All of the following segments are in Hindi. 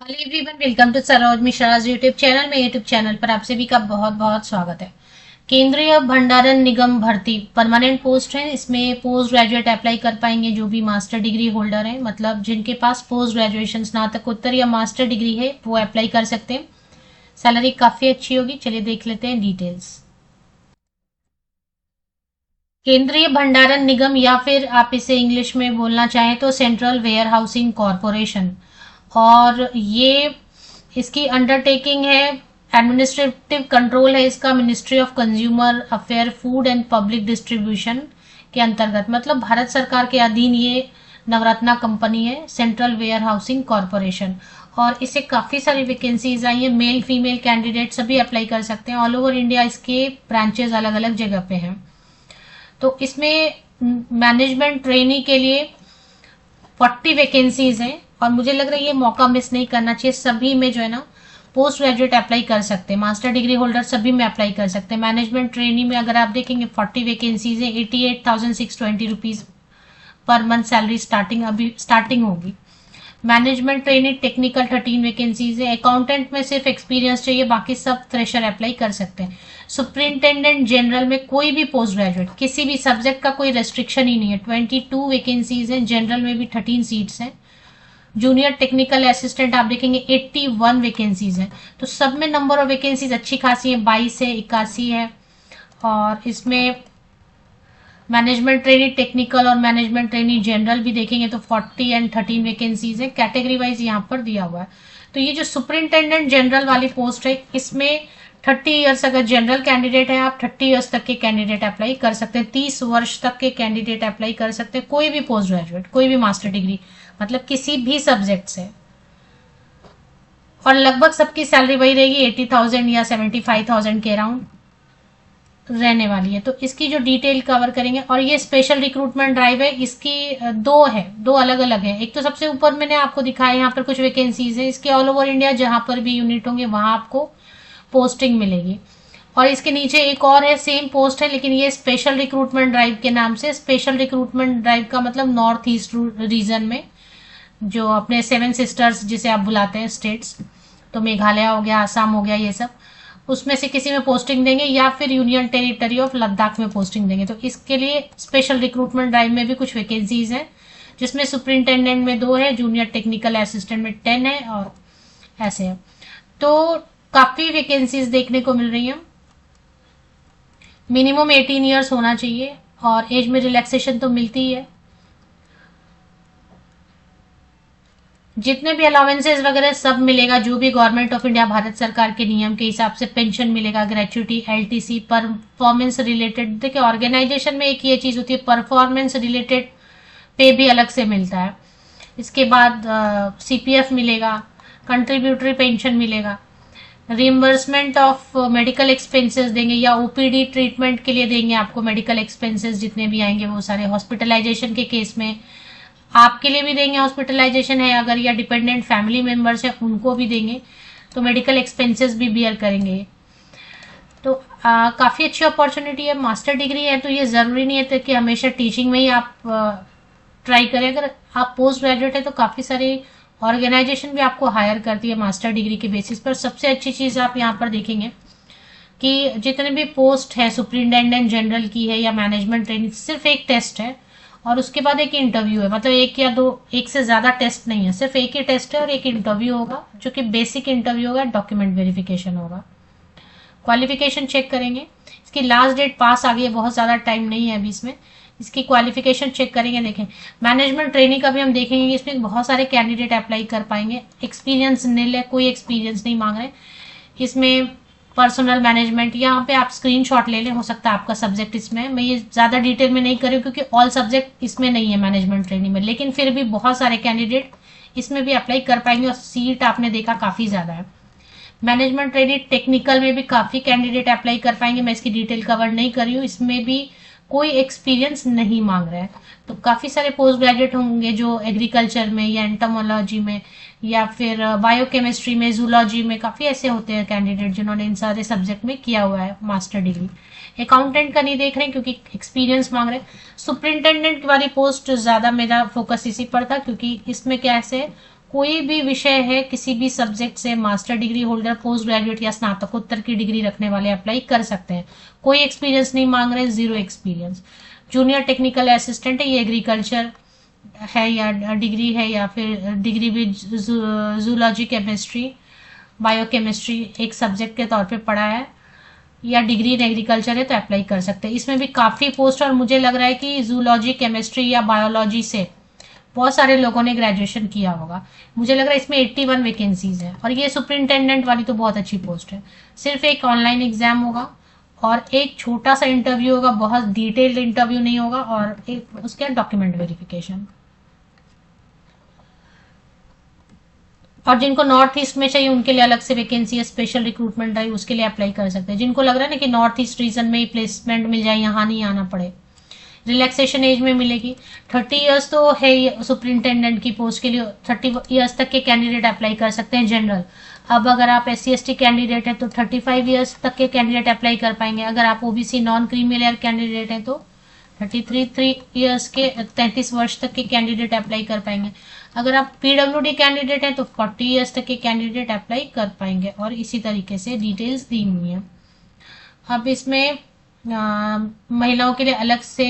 Hello everyone, welcome to Saroj Mishra's YouTube channel. मेरे यूट्यूब चैनल पर आप सभी का बहुत बहुत स्वागत है। केंद्रीय भंडारण निगम भर्ती परमानेंट पोस्ट है। इसमें पोस्ट ग्रेजुएट अप्लाई कर पाएंगे जो भी मास्टर डिग्री होल्डर है, मतलब जिनके पास पोस्ट ग्रेजुएशन स्नातकोत्तर या मास्टर डिग्री है वो अप्लाई कर सकते हैं। सैलरी काफी अच्छी होगी। चलिए देख लेते हैं डिटेल्स। केंद्रीय भंडारण निगम या फिर आप इसे इंग्लिश में बोलना चाहें तो सेंट्रल वेयर हाउसिंग कॉरपोरेशन, और ये इसकी अंडरटेकिंग है। एडमिनिस्ट्रेटिव कंट्रोल है इसका ministry of consumer affair food and public distribution के अंतर्गत, मतलब भारत सरकार के अधीन ये नवरत्ना कंपनी है, सेंट्रल वेयर हाउसिंग कॉरपोरेशन। और इसे काफी सारी वैकेंसीज आई है। मेल फीमेल कैंडिडेट सभी अप्लाई कर सकते हैं। ऑल ओवर इंडिया इसके ब्रांचेस अलग अलग जगह पे हैं। तो इसमें मैनेजमेंट ट्रेनी के लिए 40 वैकेंसीज हैं और मुझे लग रहा है ये मौका मिस नहीं करना चाहिए। सभी में जो है ना पोस्ट ग्रेजुएट अप्लाई कर सकते हैं, मास्टर डिग्री होल्डर सभी में अप्लाई कर सकते हैं। मैनेजमेंट ट्रेनी में अगर आप देखेंगे 40 वैकेंसीज है। 88,620 rupees per month salary starting होगी। मैनेजमेंट ट्रेनी टेक्निकल 13 वैकेंसीज है। अकाउंटेंट में सिर्फ एक्सपीरियंस चाहिए, बाकी सब फ्रेशर अप्लाई कर सकते हैं। सुपरिंटेंडेंट जनरल में कोई भी पोस्ट ग्रेजुएट, किसी भी सब्जेक्ट का कोई रेस्ट्रिक्शन ही नहीं है। 22 वैकेंसीज हैं। जनरल में भी 13 सीट्स हैं। जूनियर टेक्निकल असिस्टेंट आप देखेंगे 81 वैकेंसीज हैं। तो सब में नंबर ऑफ वैकेंसीज अच्छी खासी है, 22 है, 81 है। और इसमें मैनेजमेंट ट्रेनी टेक्निकल और मैनेजमेंट ट्रेनी जनरल भी देखेंगे तो 40 एंड 13 वैकेंसीज है। कैटेगरी वाइज यहाँ पर दिया हुआ है। तो ये जो सुपरिंटेंडेंट जनरल वाली पोस्ट है इसमें 30 ईयर्स, अगर जनरल कैंडिडेट है आप 30 ईयर्स तक के कैंडिडेट अप्लाई कर सकते हैं। 30 वर्ष तक के कैंडिडेट अप्लाई कर सकते हैं। कोई भी पोस्ट ग्रेजुएट, कोई भी मास्टर डिग्री, मतलब किसी भी सब्जेक्ट से। और लगभग सबकी सैलरी वही रहेगी 80,000 या 75,000 के अराउंड रहने वाली है। तो इसकी जो डिटेल कवर करेंगे। और ये स्पेशल रिक्रूटमेंट ड्राइव है। इसकी दो अलग अलग है। एक तो सबसे ऊपर मैंने आपको दिखाया, यहाँ पर कुछ वैकेंसीज है। इसके ऑल ओवर इंडिया जहां पर भी यूनिट होंगे वहां आपको पोस्टिंग मिलेगी। और इसके नीचे एक और है, सेम पोस्ट है लेकिन ये स्पेशल रिक्रूटमेंट ड्राइव के नाम से। स्पेशल रिक्रूटमेंट ड्राइव का मतलब नॉर्थ ईस्ट रीजन में जो अपने 7 सिस्टर्स जिसे आप बुलाते हैं स्टेट्स, तो मेघालय हो गया, आसाम हो गया, ये सब, उसमें से किसी में पोस्टिंग देंगे या फिर यूनियन टेरिटरी ऑफ लद्दाख में पोस्टिंग देंगे। तो इसके लिए स्पेशल रिक्रूटमेंट ड्राइव में भी कुछ वैकेंसीज हैं, जिसमें सुपरिंटेंडेंट में 2 है, जूनियर टेक्निकल असिस्टेंट में 10 है, और ऐसे है। तो काफी वैकेंसीज देखने को मिल रही है। मिनिमम 18 ईयर्स होना चाहिए और एज में रिलैक्सेशन तो मिलती ही है। जितने भी अलाउंसेज वगैरह सब मिलेगा, जो भी गवर्नमेंट ऑफ इंडिया भारत सरकार के नियम के हिसाब से पेंशन मिलेगा, ग्रेच्युटी, एलटीसी, परफॉर्मेंस रिलेटेड। देखिए ऑर्गेनाइजेशन में एक ये चीज होती है, परफॉर्मेंस रिलेटेड पे भी अलग से मिलता है। इसके बाद सीपीएफ मिलेगा, कंट्रीब्यूटरी पेंशन मिलेगा, रिम्बर्समेंट ऑफ मेडिकल एक्सपेंसेस देंगे या ओपीडी ट्रीटमेंट के लिए देंगे आपको। मेडिकल एक्सपेंसेस जितने भी आएंगे वो सारे, हॉस्पिटलाइजेशन के केस में आपके लिए भी देंगे, हॉस्पिटलाइजेशन है अगर, या डिपेंडेंट फैमिली मेंबर्स है उनको भी देंगे, तो मेडिकल एक्सपेंसेस भी बियर करेंगे। तो काफी अच्छी अपॉर्चुनिटी है। मास्टर डिग्री है तो ये जरूरी नहीं है कि हमेशा टीचिंग में ही आप ट्राई करें। अगर आप पोस्ट ग्रेजुएट है तो काफी सारी ऑर्गेनाइजेशन भी आपको हायर करती है मास्टर डिग्री के बेसिस पर। सबसे अच्छी चीज आप यहाँ पर देखेंगे कि जितने भी पोस्ट है सुपरिंटेंडेंट जनरल की है या मैनेजमेंट ट्रेनिंग, सिर्फ एक टेस्ट है और उसके बाद एक इंटरव्यू है। मतलब एक या दो, एक से ज्यादा टेस्ट नहीं है, सिर्फ एक ही टेस्ट है और एक इंटरव्यू होगा जो कि बेसिक इंटरव्यू होगा, डॉक्यूमेंट वेरिफिकेशन होगा, क्वालिफिकेशन चेक करेंगे। इसकी लास्ट डेट पास आ गई है, बहुत ज्यादा टाइम नहीं है अभी इसमें। इसकी क्वालिफिकेशन चेक करेंगे। देखें मैनेजमेंट ट्रेनिंग का भी हम देखेंगे, इसमें बहुत सारे कैंडिडेट अप्लाई कर पाएंगे। एक्सपीरियंस नील है, कोई एक्सपीरियंस नहीं मांग रहे। इसमें पर्सनल मैनेजमेंट, यहाँ पे आप स्क्रीनशॉट ले लें, हो सकता है आपका सब्जेक्ट इसमें है। मैं ये ज्यादा डिटेल में नहीं कर रही हूँ क्योंकि ऑल सब्जेक्ट इसमें नहीं है मैनेजमेंट ट्रेनिंग में, लेकिन फिर भी बहुत सारे कैंडिडेट इसमें भी अप्लाई कर पाएंगे और सीट आपने देखा काफी ज्यादा है। मैनेजमेंट ट्रेनिंग टेक्निकल में भी काफी कैंडिडेट अप्लाई कर पाएंगे। मैं इसकी डिटेल कवर नहीं कर रही हूँ, इसमें भी कोई एक्सपीरियंस नहीं मांग रहा है। तो काफी सारे पोस्ट ग्रेजुएट होंगे जो एग्रीकल्चर में या एंटोमोलॉजी में या फिर बायोकेमिस्ट्री में, जूलॉजी में, काफी ऐसे होते हैं कैंडिडेट जिन्होंने इन सारे सब्जेक्ट में किया हुआ है मास्टर डिग्री। अकाउंटेंट का नहीं देख रहे हैं क्योंकि एक्सपीरियंस मांग रहे हैं। सुपरिंटेंडेंट वाली पोस्ट ज्यादा मेरा फोकस इसी पर था क्योंकि इसमें कैसे कोई भी विषय है, किसी भी सब्जेक्ट से master degree holder, post graduate या स्नातकोत्तर की डिग्री रखने वाले अप्लाई कर सकते हैं। कोई एक्सपीरियंस नहीं मांग रहे, 0 एक्सपीरियंस। जूनियर टेक्निकल असिस्टेंट है, ये एग्रीकल्चर है या डिग्री है, या फिर डिग्री भी जूलॉजी, केमिस्ट्री, बायोकेमिस्ट्री एक सब्जेक्ट के तौर पे पढ़ा है, या डिग्री इन एग्रीकल्चर है तो अप्लाई कर सकते हैं। इसमें भी काफ़ी पोस्ट, और मुझे लग रहा है कि जूलॉजी, केमिस्ट्री या बायोलॉजी से बहुत सारे लोगों ने ग्रेजुएशन किया होगा। मुझे लग रहा है इसमें 81 वैकेंसीज है, और ये सुपरिंटेंडेंट वाली तो बहुत अच्छी पोस्ट है। सिर्फ एक ऑनलाइन एग्जाम होगा और एक छोटा सा इंटरव्यू होगा, बहुत डिटेल्ड इंटरव्यू नहीं होगा, और एक उसके डॉक्यूमेंट वेरिफिकेशन। और जिनको नॉर्थ ईस्ट में चाहिए उनके लिए अलग से वैकेंसी है, स्पेशल रिक्रूटमेंट ड्राइव, उसके लिए अप्लाई कर सकते हैं। जिनको लग रहा है ना कि नॉर्थ ईस्ट रीजन में ही प्लेसमेंट मिल जाए, यहाँ नहीं आना पड़े। रिलैक्सेशन एज में मिलेगी, 30 इयर्स तो है सुपरिंटेंडेंट की पोस्ट के लिए, 30 इयर्स तक के कैंडिडेट अप्लाई कर सकते हैं जनरल। अब अगर आप SC/ST कैंडिडेट हैं तो 35 इयर्स तक के कैंडिडेट अप्लाई कर पाएंगे। अगर आप OBC non creamy layer candidate हैं तो 33 इयर्स के 33 वर्ष तक के कैंडिडेट अप्लाई कर पाएंगे। अगर आप PWD कैंडिडेट हैं तो 40 इयर्स तक के कैंडिडेट अप्लाई कर पाएंगे, और इसी तरीके से डिटेल्स दी हुई है। अब इसमें महिलाओं के लिए अलग से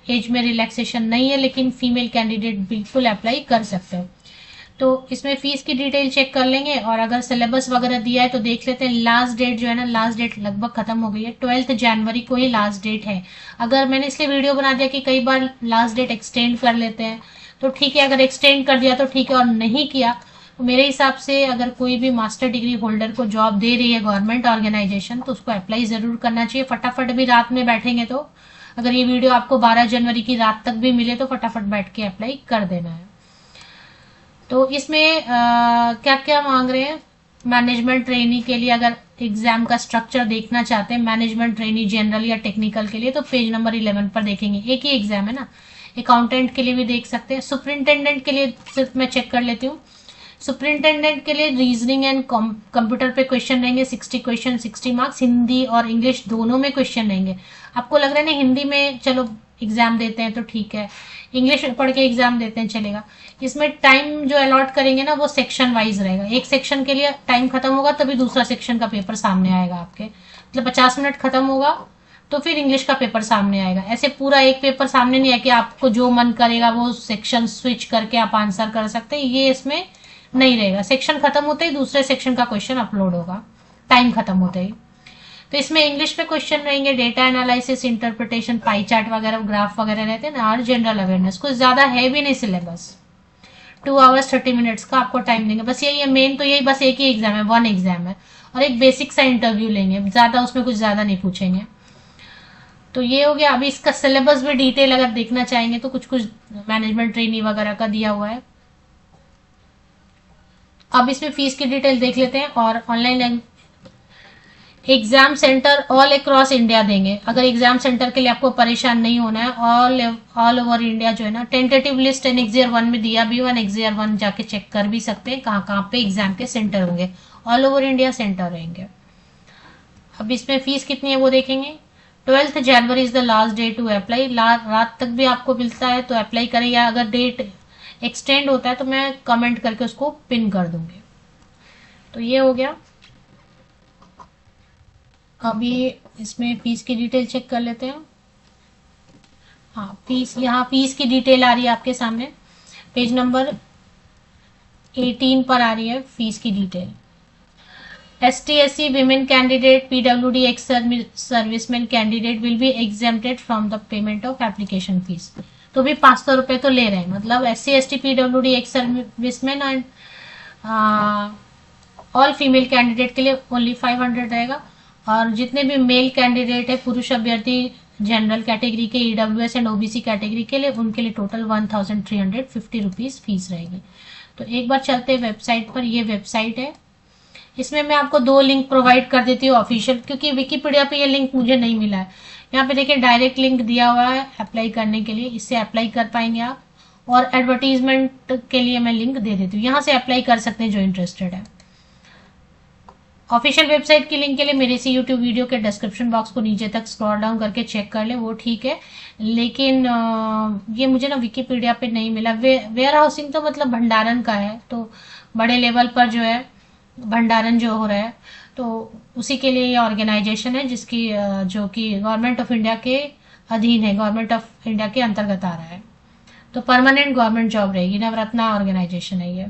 एज में रिलैक्सेशन नहीं है, लेकिन फीमेल कैंडिडेट बिल्कुल अप्लाई कर सकते हैं। तो इसमें फीस की डिटेल चेक कर लेंगे, और अगर सिलेबस वगैरह दिया है तो देख लेते हैं। लास्ट डेट जो है ना, लास्ट डेट लगभग खत्म हो गई है, 12 जनवरी को ही लास्ट डेट है। अगर मैंने इसलिए वीडियो बना दिया कि कई बार लास्ट डेट एक्सटेंड कर लेते हैं, तो ठीक है, अगर एक्सटेंड कर दिया तो ठीक है, और नहीं किया तो मेरे हिसाब से अगर कोई भी मास्टर डिग्री होल्डर को जॉब दे रही है गवर्नमेंट ऑर्गेनाइजेशन तो उसको अप्लाई जरूर करना चाहिए। फटाफट भी रात में बैठेंगे तो, अगर ये वीडियो आपको 12 जनवरी की रात तक भी मिले तो फटाफट बैठ के अप्लाई कर देना है। तो इसमें क्या क्या मांग रहे हैं? मैनेजमेंट ट्रेनी के लिए अगर एग्जाम का स्ट्रक्चर देखना चाहते हैं, मैनेजमेंट ट्रेनी जनरल या टेक्निकल के लिए, तो पेज नंबर 11 पर देखेंगे। एक ही एग्जाम है ना। अकाउंटेंट के लिए भी देख सकते हैं। सुपरिंटेंडेंट के लिए सिर्फ मैं चेक कर लेती हूँ। सुपरिंटेंडेंट के लिए रीजनिंग एंड कंप्यूटर पे क्वेश्चन रहेंगे, 60 क्वेश्चन, 60 मार्क्स। हिंदी और इंग्लिश दोनों में क्वेश्चन रहेंगे। आपको लग रहा है ना हिंदी में चलो एग्जाम देते हैं तो ठीक है, इंग्लिश में पढ़ के एग्जाम देते हैं चलेगा। इसमें टाइम जो अलॉट करेंगे ना वो सेक्शन वाइज रहेगा। एक सेक्शन के लिए टाइम खत्म होगा तभी दूसरा सेक्शन का पेपर सामने आएगा आपके, मतलब 50 मिनट खत्म होगा तो फिर इंग्लिश का पेपर सामने आएगा। ऐसे पूरा एक पेपर सामने नहीं है कि आपको जो मन करेगा वो सेक्शन स्विच करके आप आंसर कर सकते हैं, ये इसमें नहीं रहेगा। सेक्शन खत्म होते ही दूसरे सेक्शन का क्वेश्चन अपलोड होगा, टाइम खत्म होते ही। तो इसमें इंग्लिश में क्वेश्चन रहेंगे, data analysis, interpretation, pie chart वगैरह, ग्राफ वगैरह रहते हैं ना, और जनरल अवेयरनेस। कुछ ज्यादा है भी नहीं सिलेबस, 2 आवर्स 30 मिनट्स का आपको टाइम देंगे। बस यही है मेन, तो यही बस एक ही एग्जाम है, 1 एग्जाम है, और एक बेसिक सा इंटरव्यू लेंगे, ज्यादा उसमें कुछ ज्यादा नहीं पूछेंगे। तो ये हो गया। अभी इसका सिलेबस भी डिटेल अगर देखना चाहेंगे तो कुछ कुछ मैनेजमेंट ट्रेनी वगैरह का दिया हुआ है। अब इसमें फीस की डिटेल देख लेते हैं। और online exam centre all across India देंगे। अगर एग्जाम सेंटर के लिए आपको परेशान नहीं होना है, ऑल ओवर इंडिया जो है ना, टेंटेटिव लिस्ट नेक्स्ट ईयर 1 में दिया भी हुआ, नेक्स्ट ईयर 1 जाके चेक कर भी सकते हैं कहाँ कहाँ पे एग्जाम के सेंटर होंगे। ऑल ओवर इंडिया सेंटर रहेंगे। अब इसमें फीस कितनी है वो देखेंगे। 12 January is the last day to apply. रात तक भी आपको मिलता है तो अप्लाई करें, या अगर डेट एक्सटेंड होता है तो मैं कमेंट करके उसको पिन कर दूंगी। तो ये हो गया। अभी इसमें फीस की डिटेल चेक कर लेते हैं। हाँ, फीस, यहाँ फीस की डिटेल आ रही है आपके सामने, पेज नंबर 18 पर आ रही है फीस की detail. ST/SC women candidate, PWD ex serviceman candidate will be exempted from the payment of application fees। तो भी 500 रुपए तो ले रहे हैं, मतलब SC/ST, PWD ex serviceman and all female candidate के लिए ओनली 500 रहेगा। और जितने भी मेल कैंडिडेट है, पुरुष अभ्यर्थी जनरल कैटेगरी के, EWS एंड OBC कैटेगरी के लिए, उनके लिए टोटल 1350 रुपीज फीस रहेगी। तो एक बार चलते हैं वेबसाइट पर। ये वेबसाइट है, इसमें मैं आपको 2 लिंक प्रोवाइड कर देती हूँ ऑफिशियल, क्योंकि विकिपीडिया पे ये लिंक मुझे नहीं मिला है। यहाँ पे देखिए डायरेक्ट लिंक दिया हुआ है अप्लाई करने के लिए, इससे अप्लाई कर पाएंगे आप। और एडवर्टीजमेंट के लिए मैं लिंक दे देती हूँ, यहाँ से अप्लाई कर सकते हैं जो इंटरेस्टेड है। ऑफिशियल वेबसाइट की लिंक के लिए मेरे इसी यूट्यूब वीडियो के डिस्क्रिप्शन बॉक्स को नीचे तक स्क्रॉल डाउन करके चेक कर ले, वो ठीक है। लेकिन ये मुझे ना विकिपीडिया पे नहीं मिला। वेयर हाउसिंग तो मतलब भंडारण का है, तो बड़े लेवल पर जो है भंडारण जो हो रहा है, तो उसी के लिए ये ऑर्गेनाइजेशन है, जिसकी जो कि गवर्नमेंट ऑफ इंडिया के अधीन है, गवर्नमेंट ऑफ इंडिया के अंतर्गत आ रहा है। तो परमानेंट गवर्नमेंट जॉब रहेगी, नवरत्ना ऑर्गेनाइजेशन है ये।